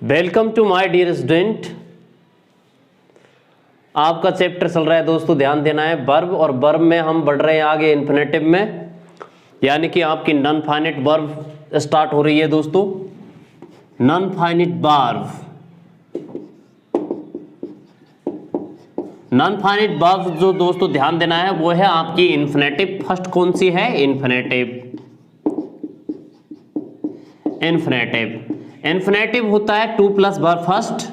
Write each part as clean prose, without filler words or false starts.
Welcome to my dear student. आपका chapter चल रहा है दोस्तों, ध्यान देना है वर्ब, और वर्ब में हम बढ़ रहे हैं आगे इन्फिनेटिव में, यानी कि आपकी नॉन फाइनाइट वर्ब स्टार्ट हो रही है दोस्तों। Non finite verb, non finite verb जो दोस्तों ध्यान देना है वो है आपकी इन्फिनेटिव। फर्स्ट कौन सी है? इन्फिनेटिव। इन्फिनेटिव इन्फिनेटिव होता है टू प्लस वर्ब फर्स्ट।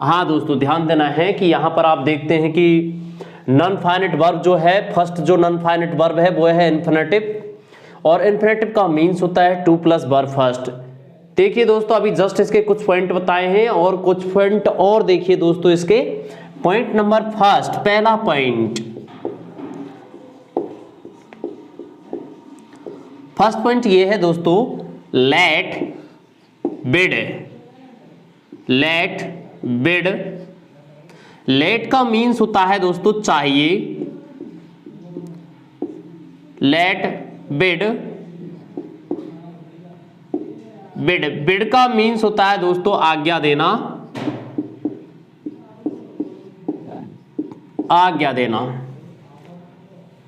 हाँ दोस्तों ध्यान देना है कि यहां पर आप देखते हैं कि नॉन फाइनाइट वर्ब जो है, फर्स्ट जो नॉन फाइनाइट वर्ब है वो है इन्फिनेटिव, और इन्फिनेटिव का मीन्स होता है टू प्लस वर्ब फर्स्ट। देखिए दोस्तों, अभी जस्ट इसके कुछ पॉइंट बताए हैं और कुछ पॉइंट और देखिए दोस्तों इसके। पॉइंट नंबर फर्स्ट, पहला पॉइंट, फर्स्ट पॉइंट ये है दोस्तों, let bid. Let bid, let का मीन्स होता है दोस्तों चाहिए। लेट बिड, बिड, बिड का मीन्स होता है दोस्तों आज्ञा देना। आज्ञा देना,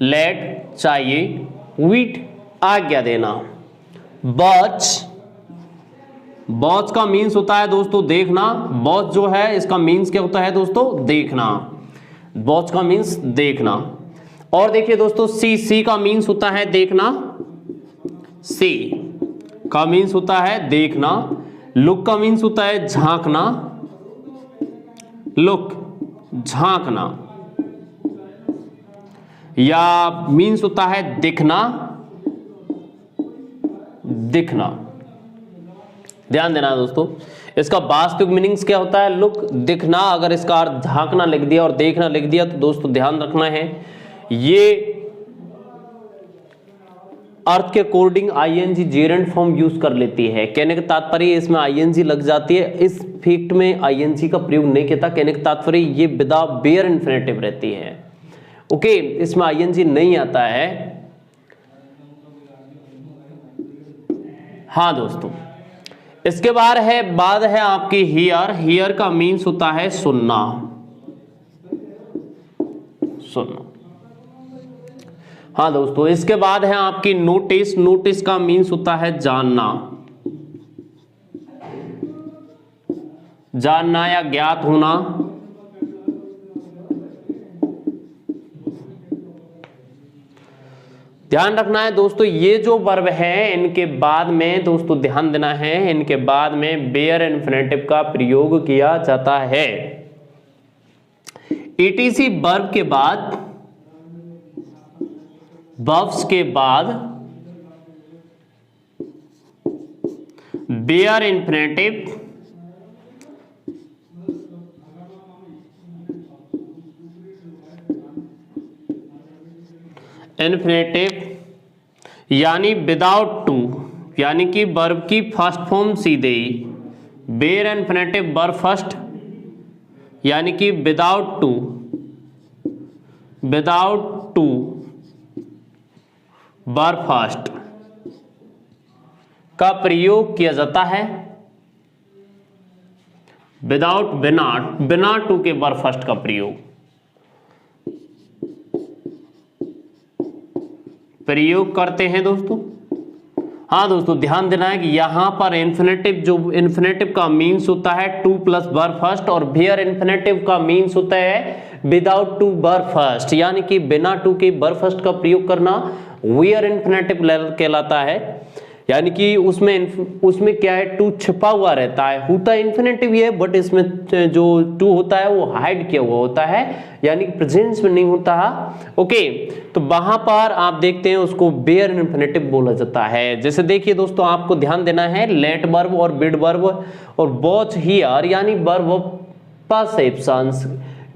लेट चाहिए, विट आज्ञा देना। वॉच, वॉच का मीन्स होता है दोस्तों देखना। वॉच जो है इसका मीन्स क्या होता है दोस्तों? देखना। वॉच का मीन्स देखना। और देखिए दोस्तों सी, सी का मीन्स होता है देखना। सी का मीन्स होता है देखना। लुक का मीन्स होता है झांकना। लुक, झांकना। या मीन्स होता है दिखना। दिखना, ध्यान देना दोस्तों, इसका वास्तविक मीनिंग्स क्या होता है? लुक, दिखना। अगर इसका अर्थ झांकना लिख दिया और देखना लिख दिया तो दोस्तों ध्यान रखना है ये अर्थ के according ING gerund form use कर लेती है। कहने का तात्पर्य इसमें आईएनजी लग जाती है। इस फैक्ट में आईएनजी का प्रयोग नहीं किया। कहने का तात्पर्य ये विदा बेयर इन्फिनेटिव रहती है। ओके, इसमें आईएनजी नहीं आता है। हाँ दोस्तों, इसके बाद है आपकी हियर। हियर का मीन्स होता है सुनना। सुनना। हाँ दोस्तों, इसके बाद है आपकी नोटिस। नोटिस का मीन्स होता है जानना। जानना या ज्ञात होना। ध्यान रखना है दोस्तों, ये जो वर्ब है इनके बाद में दोस्तों ध्यान देना है, इनके बाद में बेयर इन्फिनेटिव का प्रयोग किया जाता है। ईटीसी वर्ब के बाद, वर्ब्स के बाद बेयर इन्फिनेटिव इन्फिनेटिव यानी विदाउट टू, यानी कि वर्ब की फर्स्ट फॉर्म सीधे ही बेयर इन्फिनेटिव वर्ब फर्स्ट, यानी कि without to, without to verb first का प्रयोग किया जाता है। विदाउट, बिना, बिना टू के वर्ब फर्स्ट का प्रयोग करते हैं दोस्तों। हाँ दोस्तों ध्यान देना है कि यहां पर इन्फिनेटिव, जो इन्फिनेटिव का मीन्स होता है टू प्लस वर्ब फर्स्ट, और बेयर इन्फिनेटिव का मीन्स होता है विदाउट टू वर्ब फर्स्ट, यानी कि बिना टू के वर्ब फर्स्ट का प्रयोग करना वेयर इन्फिनेटिव कहलाता है। यानी कि उसमें क्या है? टू छिपा हुआ रहता है। होता इन्फिनेटिव ही है बट इसमें जो टू होता है वो हाइड किया हुआ होता है, यानी कि प्रेजेंस में नहीं होता। ओके, तो वहां पर आप देखते हैं उसको बेयर इन्फिनेटिव बोला जाता है। जैसे देखिए दोस्तों, आपको ध्यान देना है लेट वर्ब और बिड वर्ब और वॉच हियर, यानी वर्ब ऑफ परसेप्शंस,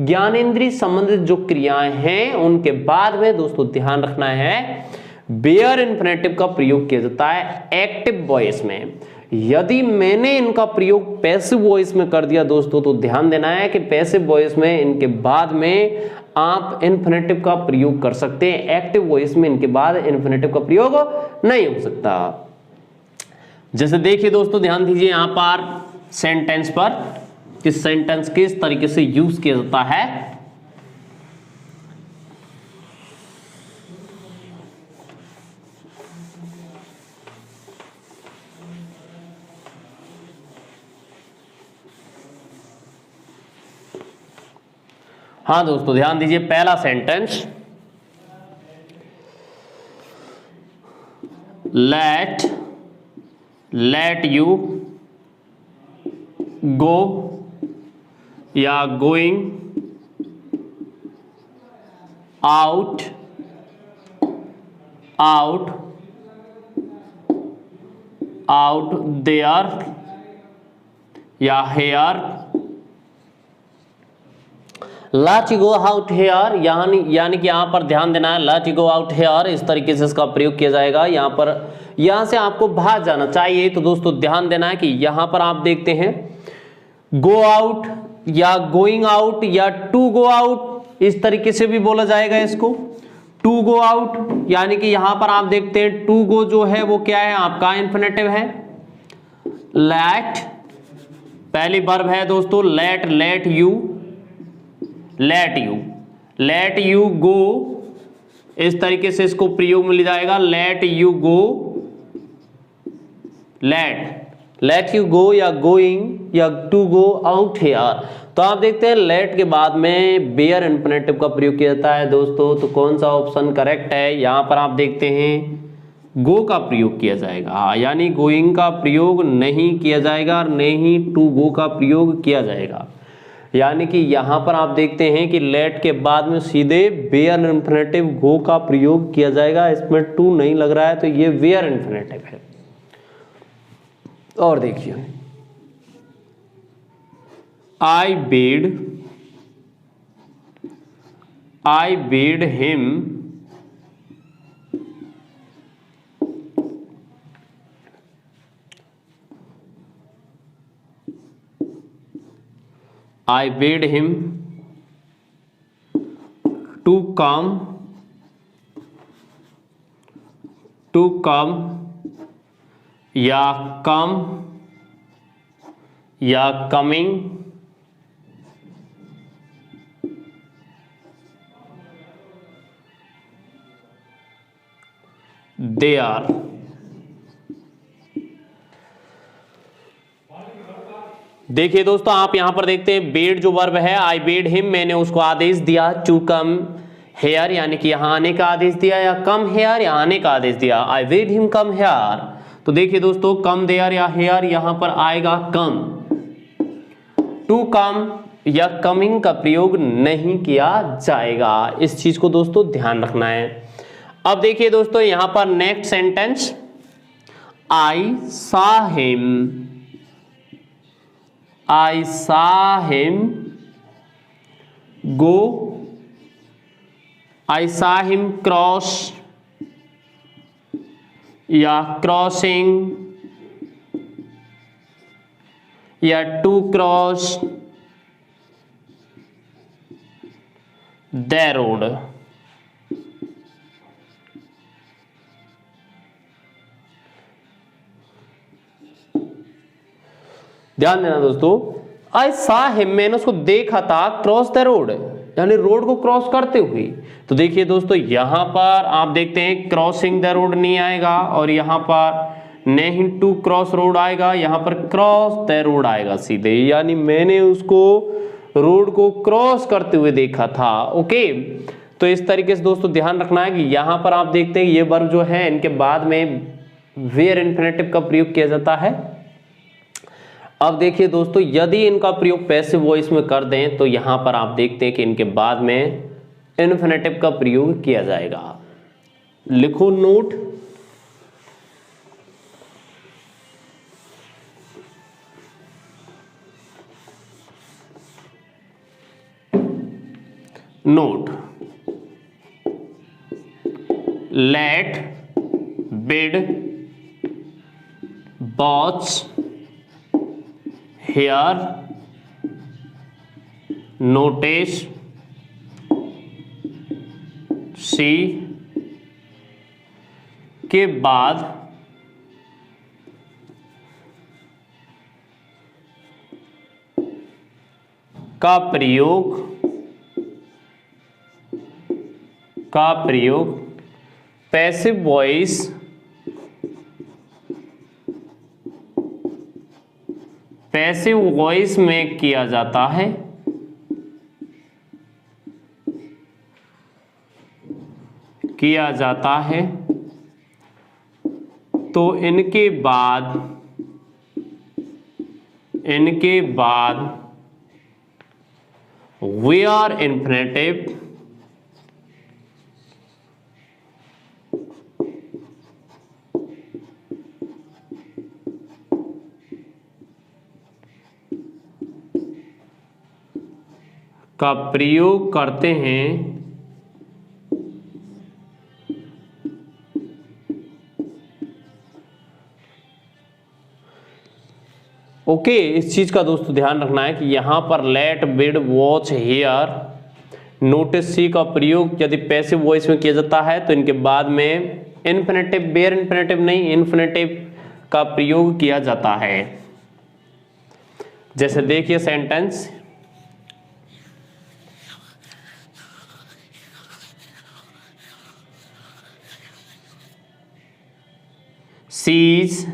ज्ञानेंद्रिय संबंधित जो क्रियाएं हैं उनके बाद में दोस्तों ध्यान रखना है बेयर इन्फिनेटिव का प्रयोग किया जाता है एक्टिव वॉइस में। यदि मैंने इनका प्रयोग पैसिव वॉइस में कर दिया दोस्तों तो ध्यान देना है कि पैसिव वॉइस में इनके बाद में आप इन्फिनेटिव का प्रयोग कर सकते हैं। एक्टिव वॉइस में इनके बाद इन्फिनेटिव का प्रयोग नहीं हो सकता। जैसे देखिए दोस्तों, ध्यान दीजिए यहां पर सेंटेंस पर, किस सेंटेंस किस तरीके से यूज किया जाता है। हाँ दोस्तों ध्यान दीजिए, पहला सेंटेंस, लेट यू गो या गोइंग आउट देयर या here. Let you go out here, यानी कि यहां पर ध्यान देना है, let you go out here, इस तरीके से इसका प्रयोग किया जाएगा। यहां से आपको बाहर जाना चाहिए, तो दोस्तों ध्यान देना है कि यहां पर आप देखते हैं गो आउट या गोइंग आउट या टू गो आउट, इस तरीके से भी बोला जाएगा इसको, टू गो आउट। यानी कि यहां पर आप देखते हैं टू गो जो है वो क्या है, आपका इंफिनिटिव है। लेट पहली वर्ब है दोस्तों, लेट यू गो, इस तरीके से इसको प्रयोग में ले जाएगा, late you go, late you go या गोइंग या टू गो आउट हेयर। तो आप देखते हैं लेट के बाद में बेयर इंफिनिटिव का प्रयोग किया जाता है दोस्तों। तो कौन सा ऑप्शन करेक्ट है, यहां पर आप देखते हैं गो का प्रयोग किया जाएगा, यानी गोइंग का प्रयोग नहीं किया जाएगा और नहीं टू गो का प्रयोग किया जाएगा। यानी कि यहां पर आप देखते हैं कि लेट के बाद में सीधे बेयर इंफिनिटिव गो का प्रयोग किया जाएगा, इसमें टू नहीं लग रहा है, तो ये वेयर इंफिनिटिव है। और देखिए, I bid him to come या coming there। देखिए दोस्तों, आप यहां पर देखते हैं बेड जो वर्ब है, आई बेड हिम, मैंने उसको आदेश दिया टू कम हेयर, यानी कि यहां आने का आदेश दिया, या कम हेयर या आने का आदेश दिया, आई बेड हिम कम हेयर। तो देखिए दोस्तों, कम देयर या हेयर यहां पर आएगा कम, टू कम या कमिंग का प्रयोग नहीं किया जाएगा। इस चीज को दोस्तों ध्यान रखना है। अब देखिए दोस्तों, यहां पर next sentence, I saw him cross या crossing या to cross the road। ध्यान देना दोस्तों, आई सा हिम, मैंने उसको देखा था, क्रॉस द रोड, यानी रोड को क्रॉस करते हुए। तो देखिए दोस्तों, यहां पर आप देखते हैं क्रॉसिंग द रोड नहीं आएगा, और यहां पर नहीं टू क्रॉस रोड आएगा, यहां पर क्रॉस द रोड आएगा सीधे, यानी मैंने उसको रोड को क्रॉस करते हुए देखा था। ओके, तो इस तरीके से दोस्तों ध्यान रखना है कि यहां पर आप देखते हैं ये वर्ब जो है, इनके बाद में वेयर इंफिनिटिव का प्रयोग किया जाता है। अब देखिए दोस्तों, यदि इनका प्रयोग पैसिव वॉइस में कर दें, तो यहां पर आप देखते हैं कि इनके बाद में इन्फिनेटिव का प्रयोग किया जाएगा। लिखो नोट, लेट बिड बॉट्स हेयर नोटिस सी के बाद का प्रयोग पैसिव वॉइस में किया जाता है, तो इनके बाद वेयर इन्फिनेटिव का प्रयोग करते हैं, ओके। इस चीज का दोस्तों ध्यान रखना है कि यहां पर let, bid, watch, here, notice, see का प्रयोग यदि पैसिव वॉइस में किया जाता है तो इनके बाद में इन्फिनेटिव, बेयर इन्फिनेटिव नहीं, इन्फिनेटिव का प्रयोग किया जाता है। जैसे देखिए sentence, sees,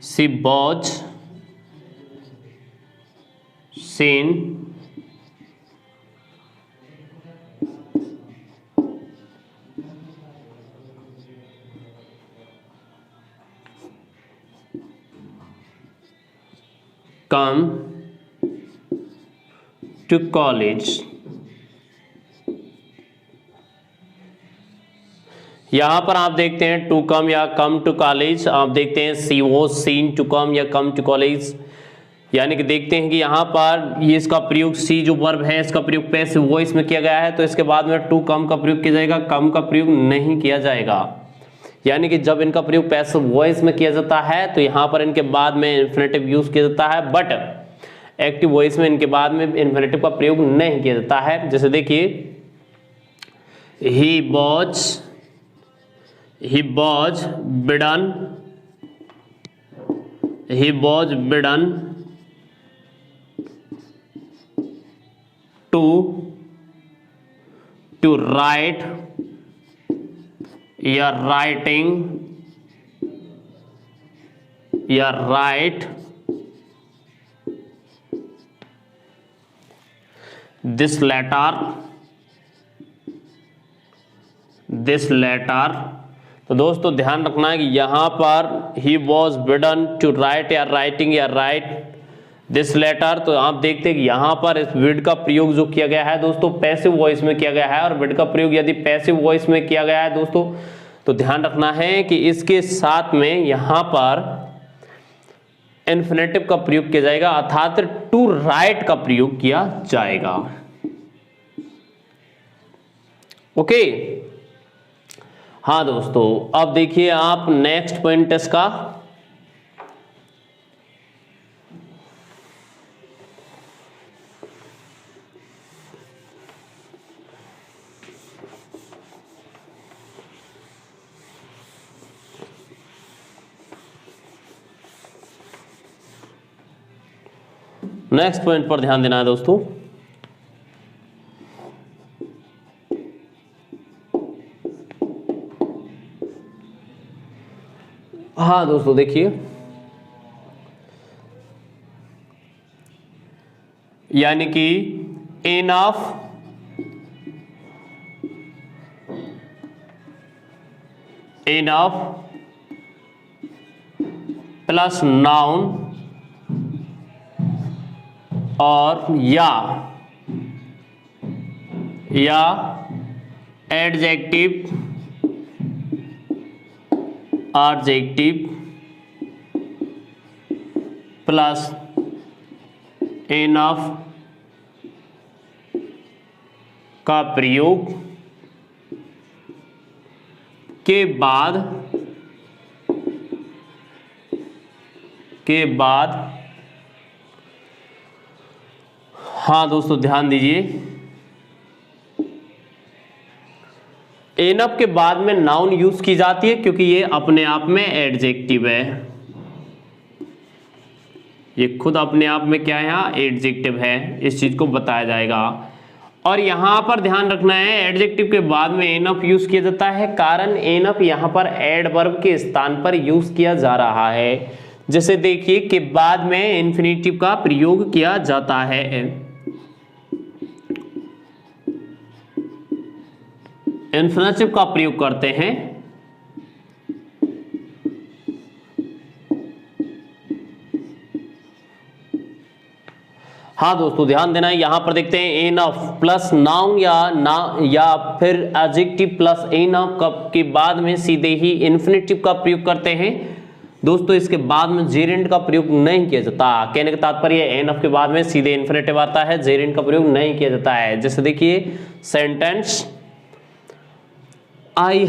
she was seen, come to college। यहां पर आप देखते हैं टू कम या कम टू कॉलेज, आप देखते हैं सी वॉज सीन टू कम या कम टू कॉलेज, यानी कि देखते हैं कि यहां पर ये इसका प्रयोग, सी जो वर्ब है इसका प्रयोग पैसिव वॉइस में किया गया है, तो इसके बाद में टू कम का प्रयोग किया जाएगा, कम का प्रयोग नहीं किया जाएगा। यानी कि जब इनका प्रयोग पैसिव वॉइस में किया जाता है तो यहां पर इनके बाद में इन्फिनेटिव यूज किया जाता है, बट एक्टिव वॉइस में इनके बाद में इन्फिनेटिव का प्रयोग नहीं किया जाता है। जैसे देखिए ही was bidden to write या write this letter। तो दोस्तों ध्यान रखना है कि यहां पर he was bidden to write या writing या write this letter, तो आप देखते हैं कि यहां पर इस विड का प्रयोग जो किया गया है दोस्तों पैसिव वॉइस में किया गया है, और विड का प्रयोग यदि पैसिव वॉइस में किया गया है दोस्तों तो ध्यान रखना है कि इसके साथ में यहां पर इन्फिनेटिव का प्रयोग किया जाएगा, अर्थात टू राइट का प्रयोग किया जाएगा। ओके हाँ दोस्तों, अब देखिए आप नेक्स्ट पॉइंट इसका, नेक्स्ट पॉइंट पर ध्यान देना है दोस्तों। हाँ दोस्तों देखिए, यानी कि इनफ प्लस नाउन और या एडजेक्टिव प्लस इनफ का प्रयोग के बाद हाँ दोस्तों ध्यान दीजिए, एनफ के बाद में नाउन यूज की जाती है क्योंकि ये अपने आप में एडजेक्टिव है, ये खुद अपने आप में क्या है, यहाँ एडजेक्टिव है, इस चीज को बताया जाएगा। और यहां पर ध्यान रखना है एडजेक्टिव के बाद में एनफ यूज किया जाता है, कारण एनफ यहां पर एडवर्ब के स्थान पर यूज किया जा रहा है। जैसे देखिए कि बाद में इंफिनिटिव का प्रयोग किया जाता है। इंफिनिटिव का प्रयोग करते हैं, हाँ दोस्तों ध्यान देना है, यहां पर देखते हैं एनफ प्लस नाउन या फिर एडजेक्टिव प्लस एनफ के बाद में सीधे ही इंफिनिटिव का प्रयोग करते हैं दोस्तों। इसके बाद में जेरेंट का प्रयोग नहीं किया जाता। कहने का तात्पर्य एनफ के बाद में सीधे इंफिनिटिव आता है, जेरेंट का प्रयोग नहीं किया जाता है। जैसे देखिए sentence, I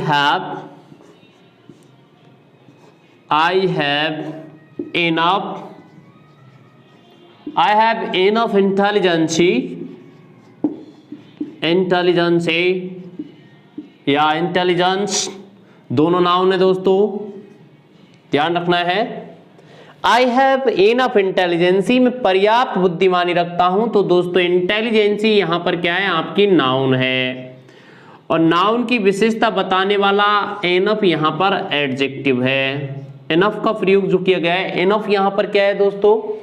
have enough intelligence या इंटेलिजेंस दोनों नाउन है दोस्तों, ध्यान रखना है। I have enough intelligence में पर्याप्त बुद्धिमानी रखता हूं, तो दोस्तों इंटेलिजेंसी यहां पर क्या है, आपकी नाउन है, और नाउन की विशेषता बताने वाला एनफ यहां पर एडजेक्टिव है। एनफ का प्रयोग जो किया गया है, एनफ यहां पर क्या है दोस्तों,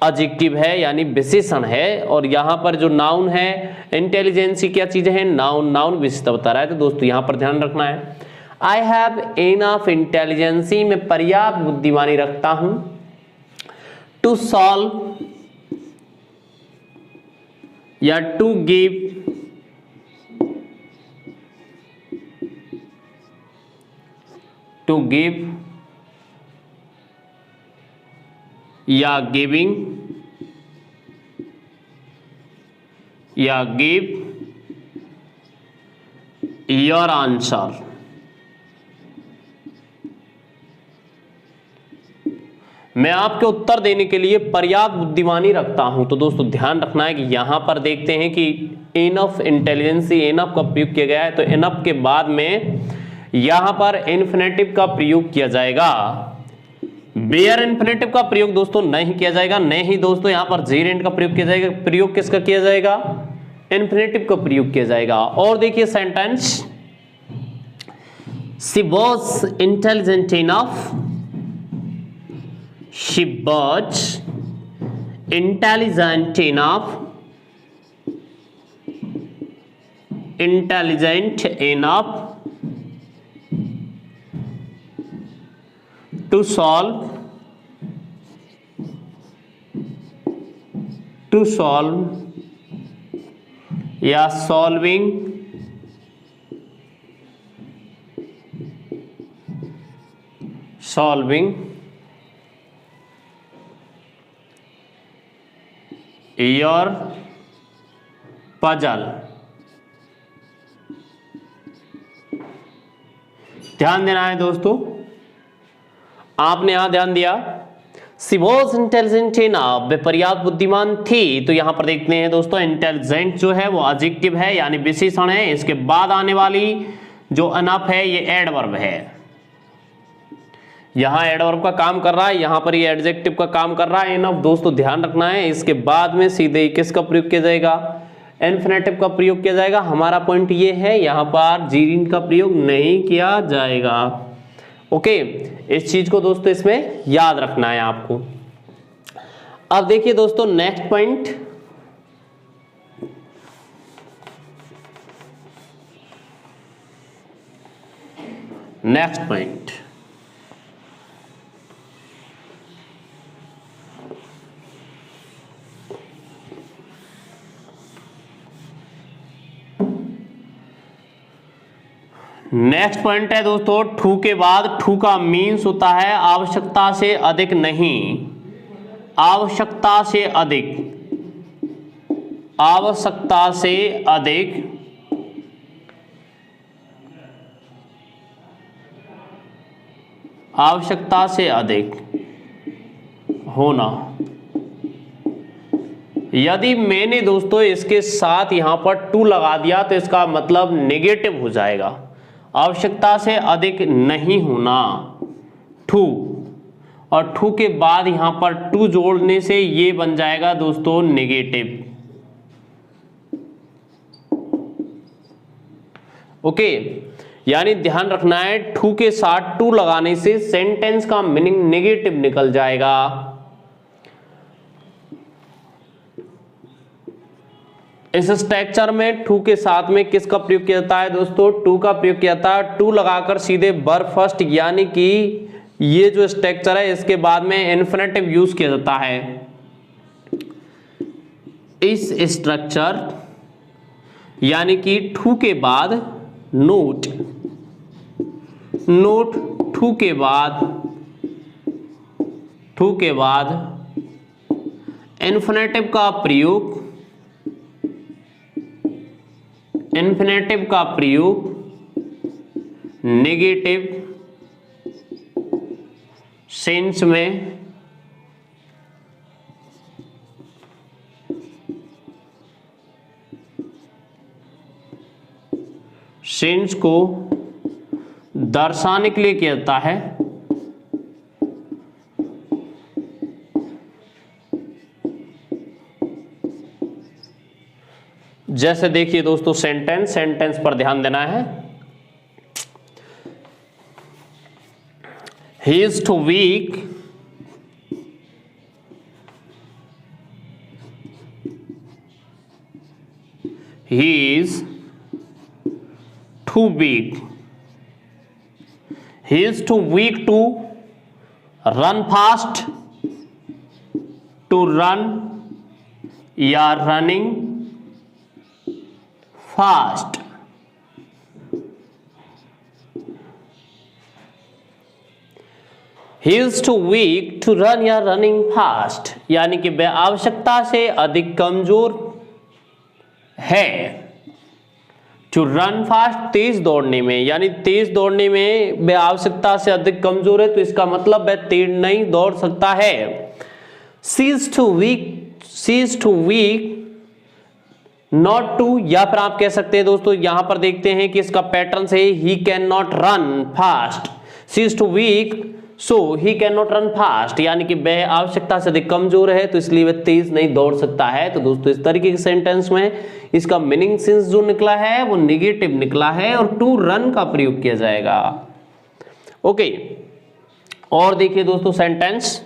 एडजेक्टिव है यानी विशेषण है, और यहां पर जो नाउन है इंटेलिजेंसी क्या चीज है, नाउन विशेषता बता रहा है। तो दोस्तों यहां पर ध्यान रखना है, आई हैव एनफ इंटेलिजेंसी में पर्याप्त बुद्धिमानी रखता हूं, टू सॉल्व या टू गिव या गिव योर आंसर। मैं आपके उत्तर देने के लिए पर्याप्त बुद्धिमानी रखता हूं। तो दोस्तों ध्यान रखना है कि यहां पर देखते हैं कि एनफ इंटेलिजेंसी एनफ का प्रयोग किया गया है, तो एनफ के बाद में यहां पर इंफिनिटिव का प्रयोग किया जाएगा। बेयर इंफिनिटिव का प्रयोग दोस्तों नहीं किया जाएगा, नहीं दोस्तों यहां पर जेरेंट का प्रयोग किया जाएगा। प्रयोग किसका किया जाएगा, इंफिनिटिव का प्रयोग किया जाएगा। और देखिए sentence, she was intelligent enough, she was intelligent enough to solve या solving your puzzle। ध्यान देना है दोस्तों, आपने यहां ध्यान दिया, शी वाज इंटेलिजेंट इनफ, वे पर्याप्त बुद्धिमान थी। तो यहां पर देखते हैं दोस्तों इंटेलिजेंट जो है वो एडजेक्टिव है यानी विशेषण है, इसके बाद आने वाली जो इनफ है ये एडवर्ब है, यहां एडवर्ब का काम कर रहा है, यहां पर ये एडजेक्टिव का काम कर रहा है इनफ। दोस्तों ध्यान रखना है, इसके बाद में सीधे किसका प्रयोग किया जाएगा, इंफिनिटिव का प्रयोग किया जाएगा। हमारा पॉइंट ये है यहां पर जेरेंट का प्रयोग नहीं किया जाएगा। ओके, इस चीज को दोस्तों इसमें याद रखना है आपको। अब देखिए दोस्तों नेक्स्ट पॉइंट, नेक्स्ट पॉइंट है दोस्तों, ठू के बाद ठू का मीन्स होता है आवश्यकता से अधिक नहीं, आवश्यकता से अधिक, आवश्यकता से अधिक, आवश्यकता से अधिक होना। यदि मैंने दोस्तों इसके साथ यहां पर टू लगा दिया तो इसका मतलब नेगेटिव हो जाएगा। आवश्यकता से अधिक नहीं होना, टू, और टू के बाद यहां पर टू जोड़ने से ये बन जाएगा दोस्तों नेगेटिव। ओके, यानी ध्यान रखना है टू के साथ टू लगाने से सेंटेंस का मीनिंग नेगेटिव निकल जाएगा। इस स्ट्रक्चर में टू के साथ में किसका प्रयोग किया जाता है दोस्तों, टू का प्रयोग किया जाता है। टू लगाकर सीधे वर्ब फर्स्ट, यानी कि ये जो स्ट्रक्चर है इसके बाद में इन्फिनेटिव यूज किया जाता है। इस स्ट्रक्चर यानी कि टू के बाद नोट, नोट टू के बाद इन्फिनेटिव का प्रयोग, इन्फिनेटिव का प्रयोग नेगेटिव सेंस में सेंस को दर्शाने के लिए किया जाता है। जैसे देखिए दोस्तों सेंटेंस, सेंटेंस पर ध्यान देना है। He is too weak, he is too big, he is too weak to run fast, to run या running fast। he is too weak to run या running fast, यानी कि वह आवश्यकता से अधिक कमजोर है। टू रन फास्ट, तेज दौड़ने में, यानी तेज दौड़ने में वह आवश्यकता से अधिक कमजोर है, तो इसका मतलब वह तेज नहीं दौड़ सकता है। She is too weak not to, या फिर आप कह सकते हैं दोस्तों यहां पर देखते हैं कि इसका pattern so he can not run fast, she is too weak so he can not run fast, यानी कि वह आवश्यकता से अधिक कमजोर है तो इसलिए वह तेज नहीं दौड़ सकता है। तो दोस्तों इस तरीके के सेंटेंस में इसका मीनिंग सेंस जो निकला है वो नेगेटिव निकला है और टू रन का प्रयोग किया जाएगा। ओके, और देखिए दोस्तों sentence,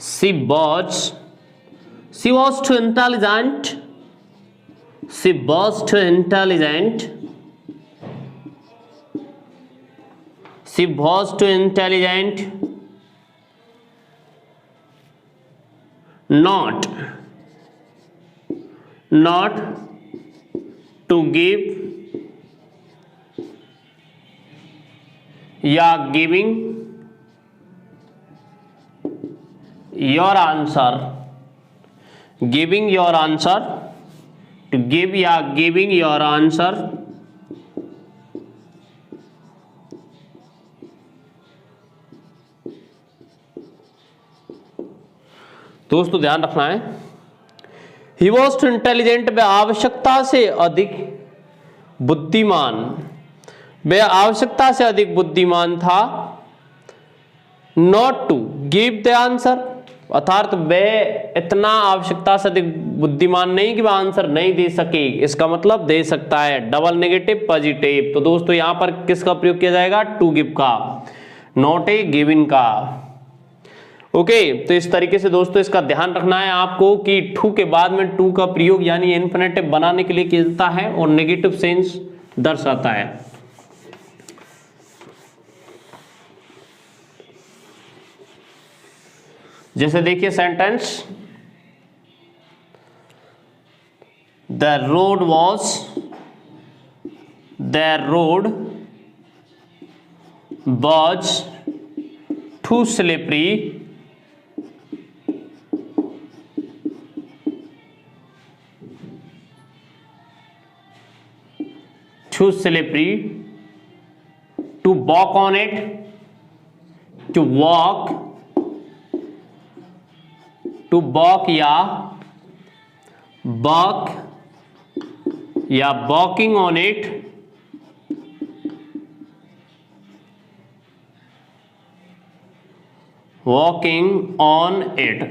she was too intelligent, she was too intelligent, she was too intelligent not to give या giving your answer, giving your answer, to give या giving your answer दोस्तों ध्यान रखना है। ही वॉज टू इंटेलिजेंट, वह आवश्यकता से अधिक बुद्धिमान, वह आवश्यकता से अधिक बुद्धिमान था। Not to give the answer, अर्थात वह इतना आवश्यकता से अधिक बुद्धिमान नहीं कि वह आंसर नहीं दे सके, इसका मतलब दे सकता है। डबल नेगेटिव पॉजिटिव, तो दोस्तों यहां पर किसका प्रयोग किया जाएगा, टू गिव का, नॉट ए गिविंग का। ओके, तो इस तरीके से दोस्तों इसका ध्यान रखना है आपको कि टू के बाद में टू का प्रयोग यानी इन्फिनेटिव बनाने के लिए किया जाता है और नेगेटिव सेंस दर्शाता है। जैसे देखिए sentence, the road was too slippery to walk on it, to walk या walk या walking on it, walking on it.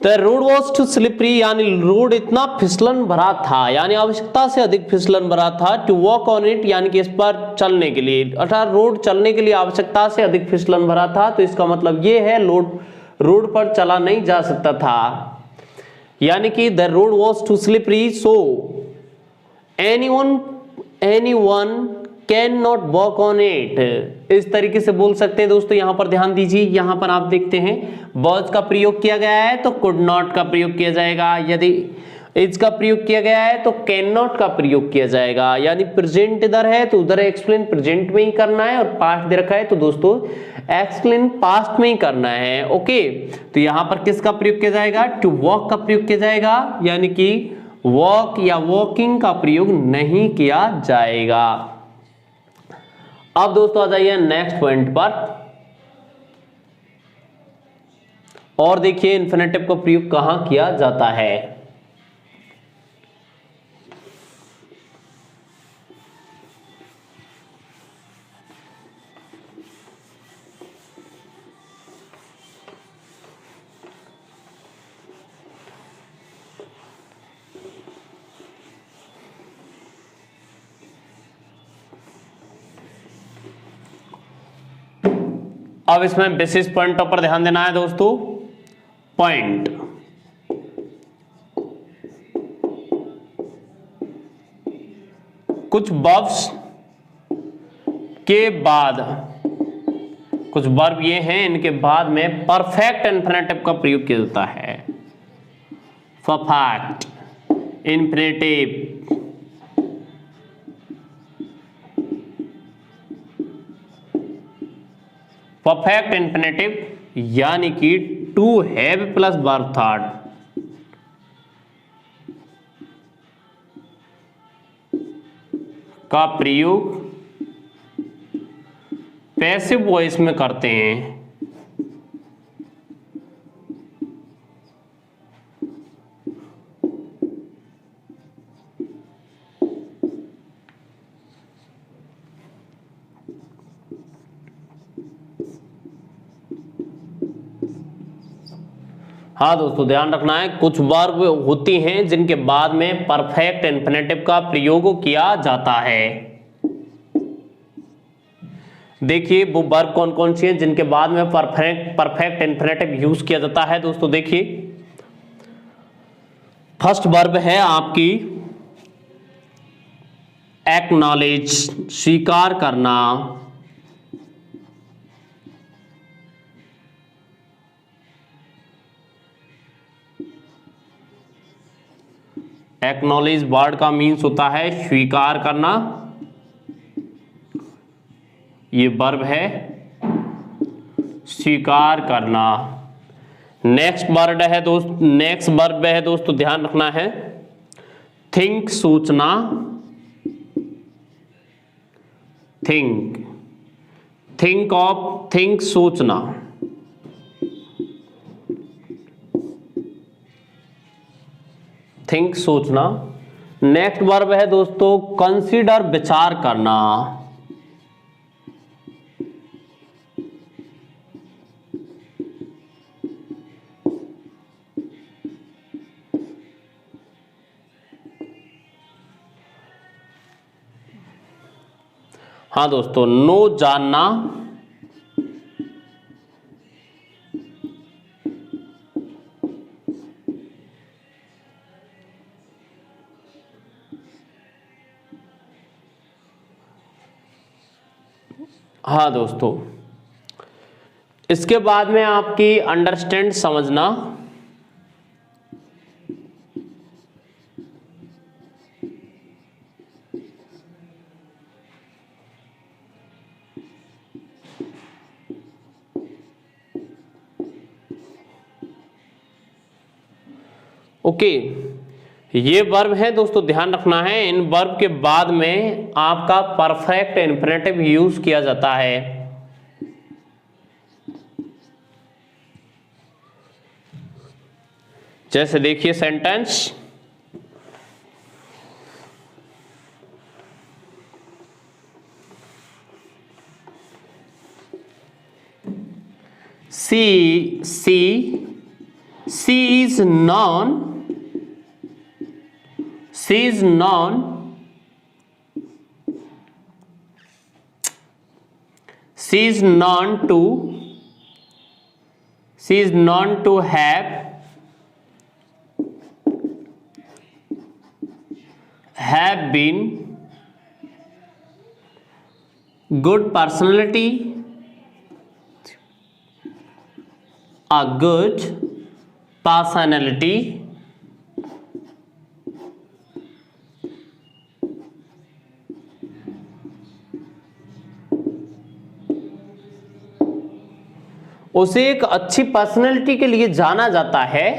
The road was too slippery, यानी रोड इतना फिसलन भरा था, यानी आवश्यकता से अधिक फिसलन भरा था। टू वॉक ऑन इट, यानी कि इस पर चलने के लिए, अर्थात रोड चलने के लिए आवश्यकता से अधिक फिसलन भरा था। तो इसका मतलब ये है रोड पर चला नहीं जा सकता था, यानी कि the road was too slippery so anyone can not walk on it. इस तरीके से बोल सकते हैं दोस्तों। यहां पर ध्यान दीजिए, यहां पर आप देखते हैं वॉज का प्रयोग किया गया है तो कुड नॉट का प्रयोग किया जाएगा, यदि इज का प्रयोग किया गया है तो कैन नॉट का प्रयोग किया जाएगा। यानी प्रेजेंट इधर है तो उधर एक्सप्लेन प्रेजेंट में ही करना है, और पास्ट दे रखा है तो दोस्तों एक्सप्लेन पास्ट में ही करना है। ओके, तो यहां पर किसका प्रयोग किया जाएगा? टू वॉक का प्रयोग किया जाएगा, यानी कि वॉक या वॉकिंग का प्रयोग नहीं किया जाएगा। अब दोस्तों आ जाइए नेक्स्ट पॉइंट पर, और देखिए इन्फिनेटिव का प्रयोग कहां किया जाता है। अब इसमें विशेष पॉइंटों पर ध्यान देना है दोस्तों। पॉइंट, कुछ वर्ब्स के बाद, कुछ वर्ब ये हैं इनके बाद में परफेक्ट इन्फिनेटिव का प्रयोग किया जाता है। परफेक्ट इन्फिनेटिव, परफेक्ट इन्फिनेटिव यानी कि to have plus verb third, का प्रयोग पैसिव वॉइस में करते हैं। हाँ दोस्तों ध्यान रखना है, कुछ वर्ब होती हैं जिनके बाद में परफेक्ट इन्फिनेटिव का प्रयोग किया जाता है। देखिए वो वर्ब कौन कौन सी हैं जिनके बाद में परफेक्ट इन्फिनेटिव यूज किया जाता है। दोस्तों देखिए, फर्स्ट वर्ब है आपकी एक्नॉलेज, स्वीकार करना। एक्नॉलेज वर्ड का मीन्स होता है स्वीकार करना, ये वर्ब है स्वीकार करना। नेक्स्ट वर्ड है नेक्स्ट वर्ब है दोस्तों ध्यान रखना है थिंक, सोचना। थिंक ऑफ, थिंक सोचना। थिंक सोचना। नेक्स्ट वर्ब है दोस्तों कंसीडर, विचार करना। हाँ दोस्तों, नो जानना। हाँ दोस्तों, इसके बाद में आपकी अंडरस्टैंड, समझना। ओके, ये वर्ब है दोस्तों, ध्यान रखना है इन वर्ब के बाद में आपका परफेक्ट इन्फिनेटिव यूज किया जाता है। जैसे देखिए sentence, she is known to have been good personality, a good personality, उसे एक अच्छी पर्सनैलिटी के लिए जाना जाता है।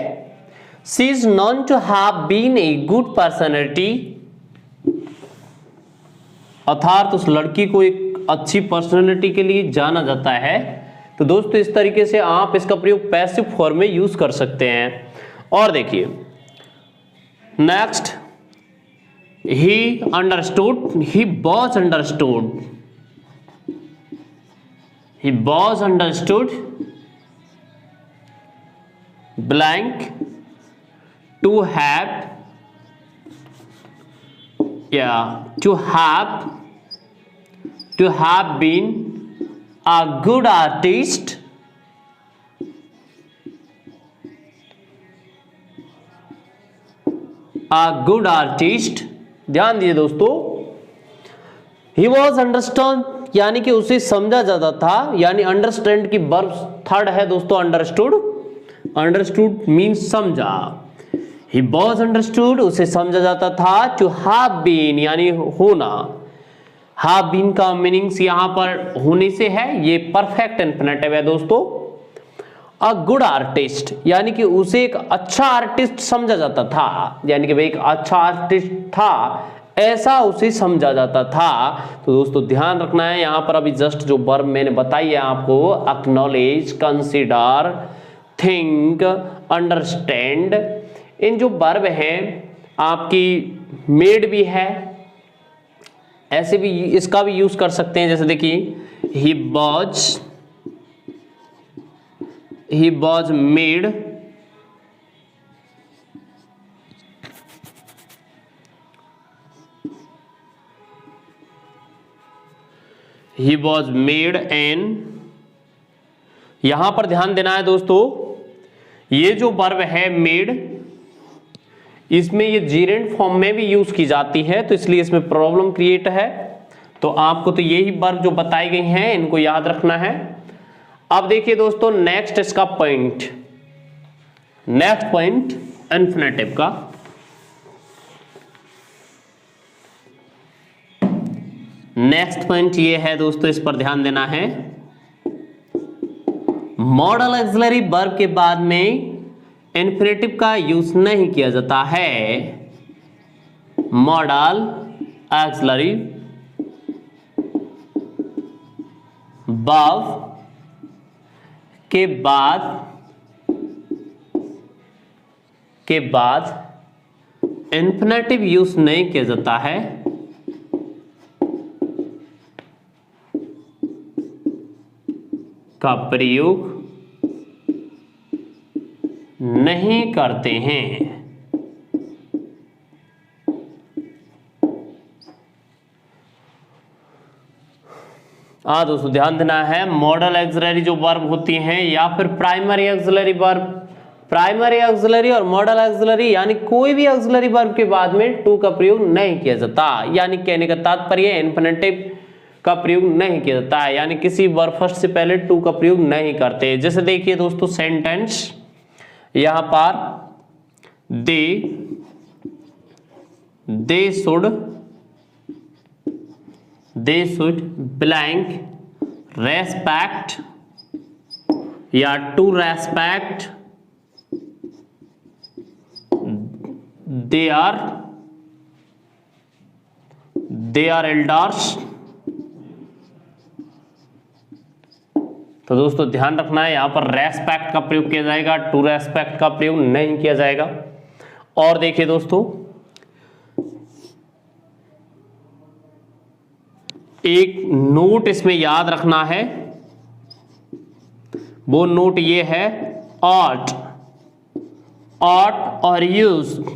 She is known to have been a good personality, अर्थात उस लड़की को एक अच्छी पर्सनैलिटी के लिए जाना जाता है। तो दोस्तों इस तरीके से आप इसका प्रयोग पैसिव फॉर्म में यूज कर सकते हैं। और देखिए next, he understood, he was understood blank to have been a good artist, ध्यान दीजिए दोस्तों, ही वॉज अंडरस्टूड यानी कि उसे समझा जाता था, यानी अंडरस्टैंड की वर्ब थर्ड है दोस्तों अंडरस्टूड मीन्स समझा। ही वॉज अंडरस्टूड उसे समझा जाता था। टू हैव बीन यानी होना, हैव बीन का मीनिंग्स यहां पर होने से है, ये परफेक्ट इंफिनिटिव है दोस्तों। अ गुड आर्टिस्ट यानी कि उसे एक अच्छा आर्टिस्ट समझा जाता था, यानी कि भाई एक अच्छा आर्टिस्ट था ऐसा उसे समझा जाता था। तो दोस्तों ध्यान रखना है यहां पर अभी जस्ट जो वर्ब मैंने बताई है आपको, एक्नॉलेज, कंसीडर, थिंक, अंडरस्टैंड, इन जो वर्ब हैं आपकी मेड भी है, ऐसे भी इसका भी यूज कर सकते हैं। जैसे देखिए he was made, he was made an, यहां पर ध्यान देना है दोस्तों, ये जो वर्ब है मेड, इसमें ये जीरेंड फॉर्म में भी यूज की जाती है, तो इसलिए इसमें प्रॉब्लम क्रिएट है। तो आपको तो यही वर्ब जो बताई गई हैं इनको याद रखना है। अब देखिए दोस्तों नेक्स्ट इसका पॉइंट, नेक्स्ट पॉइंट इन्फिनेटिव का। नेक्स्ट पॉइंट ये है दोस्तों, इस पर ध्यान देना है। मॉडल ऑक्सिलरी वर्ब के बाद में इन्फिनेटिव का यूज नहीं किया जाता है। मॉडल ऑक्सिलरी वर्ब के बाद इन्फिनेटिव यूज नहीं किया जाता है। का प्रयोग नहीं करते हैं। दोस्तों ध्यान देना है, मॉडल ऑक्सिलरी जो वर्ब होती हैं या फिर primary auxiliary verb, primary auxiliary और मॉडल ऑक्सिलरी यानी कोई भी ऑक्सिलरी वर्ब के बाद में टू का प्रयोग नहीं किया जाता। यानी कहने का तात्पर्य इन्फिनेटिव का प्रयोग नहीं किया जाता है, यानी किसी वर्ब फर्स्ट से पहले टू का प्रयोग नहीं करते। जैसे देखिए दोस्तों सेंटेंस, यहां पर दे शुड ब्लैंक रेस्पेक्ट या to respect they are elders. तो दोस्तों ध्यान रखना है यहां पर रेस्पेक्ट का प्रयोग किया जाएगा, टू रेस्पेक्ट का प्रयोग नहीं किया जाएगा। और देखिए दोस्तों एक नोट इसमें याद रखना है, वो नोट ये है ought, ought और used,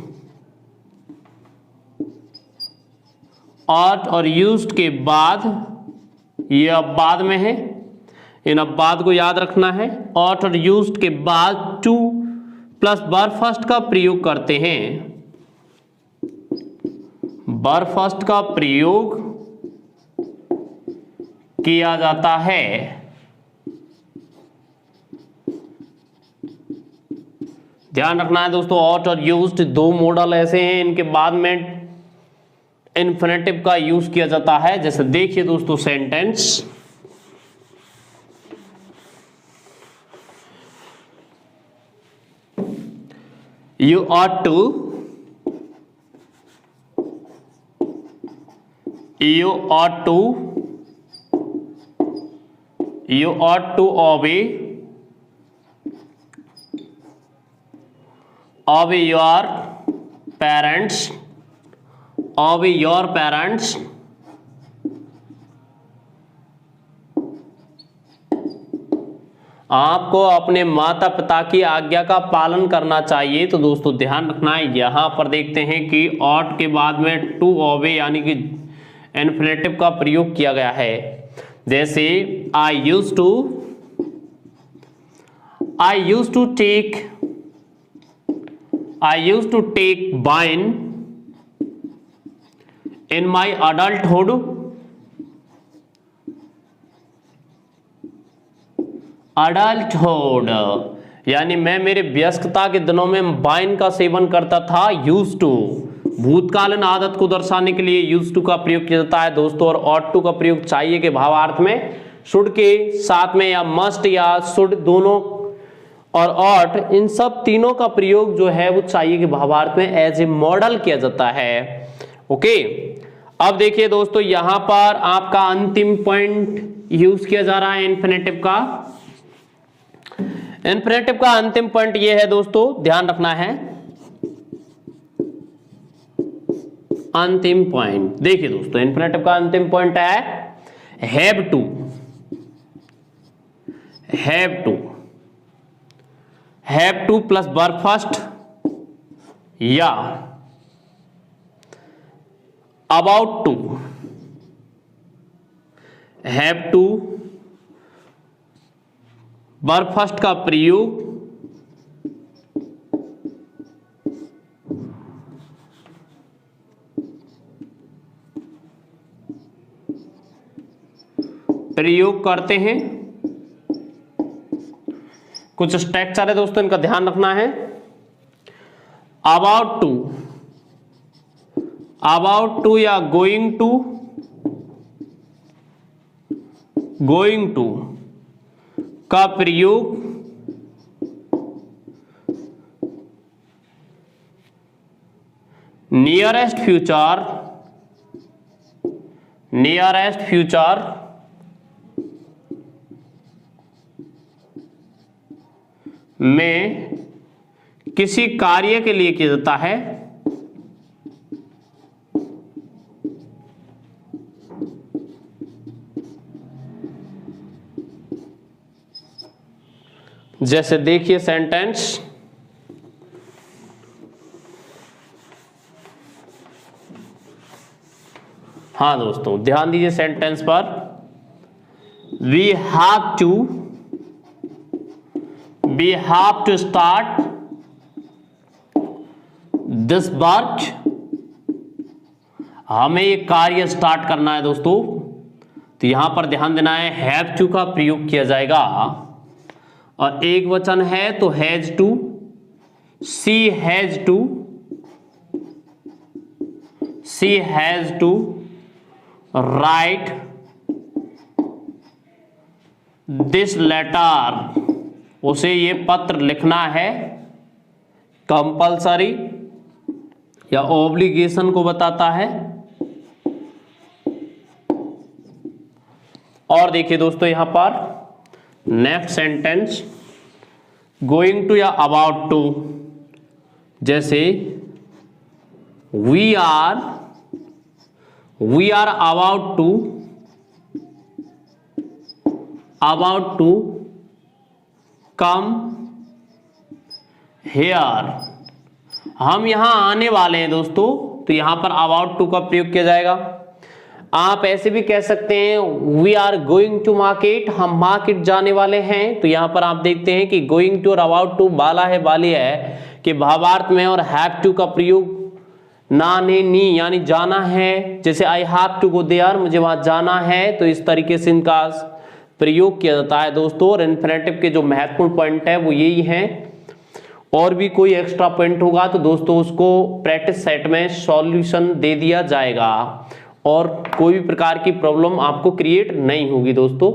ought और used के बाद, ये अब बाद में है, इन अब बाद को याद रखना है। ought और used के बाद to प्लस वर फर्स्ट का प्रयोग करते हैं। वर फर्स्ट का प्रयोग किया जाता है। ध्यान रखना है दोस्तों, ought और used दो मॉडल ऐसे हैं, इनके बाद में इन्फिनेटिव का यूज किया जाता है। जैसे देखिए दोस्तों sentence, you ought to, you ought to, you ought to obey, obey your parents, obey your parents, आपको अपने माता पिता की आज्ञा का पालन करना चाहिए। तो दोस्तों ध्यान रखना है, यहां पर देखते हैं कि ought के बाद में to obey यानी कि इन्फिनेटिव का प्रयोग किया गया है। जैसे I used to take wine in my adulthood, यानी मैं मेरे व्यस्तता के दिनों में वाइन का सेवन करता था। यूज्ड टू भूतकालीन आदत को दर्शाने के लिए यूज्ड टू का प्रयोग किया जाता है दोस्तों। और ought to का प्रयोग चाहिए के भावार्थ में शुड के साथ में, या मस्ट या शुड दोनों और ought इन सब तीनों का प्रयोग जो है वो चाहिए के भावार्थ में एज ए मॉडल किया जाता है। ओके, अब देखिए दोस्तों यहां पर आपका अंतिम पॉइंट यूज किया जा रहा है इन्फिनेटिव का। इन्फिनेटिव का अंतिम पॉइंट ये है दोस्तों, ध्यान रखना है। अंतिम पॉइंट देखिए दोस्तों, इन्फिनेटिव का अंतिम पॉइंट है have to. Have to plus verb first या about to. Have to verb first का प्रयोग करते हैं। कुछ स्ट्रक्चर है दोस्तों, इनका ध्यान रखना है। अबाउट टू या गोइंग टू का प्रयोग नियरेस्ट फ्यूचर में किसी कार्य के लिए किया जाता है। जैसे देखिए सेंटेंस, हाँ दोस्तों ध्यान दीजिए सेंटेंस पर। We have to start this work. हमें ये कार्य स्टार्ट करना है दोस्तों, तो यहां पर ध्यान देना है हैव टू का प्रयोग किया जाएगा। और एक वचन है तो has to, she has to write this letter. उसे ये पत्र लिखना है। कंपल्सरी या ऑब्लिगेशन को बताता है। और देखिए दोस्तों यहां पर नेक्स्ट सेंटेंस, गोइंग टू या अबाउट टू। जैसे we are about to come here. हम यहां आने वाले हैं दोस्तों, तो यहां पर अबाउट टू का प्रयोग किया जाएगा। आप ऐसे भी कह सकते हैं we are going to market, हम मार्केट जाने वाले हैं। तो यहां पर आप देखते हैं कि गोइंग टू और अबाउट टू बाला है बाली है कि भावार्थ में, और हैव टू का प्रयोग ना ने नी यानी जाना है, जैसे I have to go there, मुझे वहां जाना है। तो इस तरीके से इनका प्रयोग किया जाता है दोस्तों। और इन्फिनेटिव के जो महत्वपूर्ण पॉइंट है वो यही है। और भी कोई एक्स्ट्रा पॉइंट होगा तो दोस्तों उसको प्रैक्टिस सेट में सॉल्यूशन दे दिया जाएगा और कोई भी प्रकार की प्रॉब्लम आपको क्रिएट नहीं होगी दोस्तों।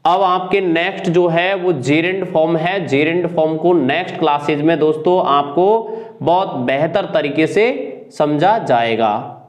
अब आपके नेक्स्ट जो है वो जेरेंड फॉर्म है। जेरेंड फॉर्म को नेक्स्ट क्लासेज में दोस्तों आपको बहुत बेहतर तरीके से समझा जाएगा।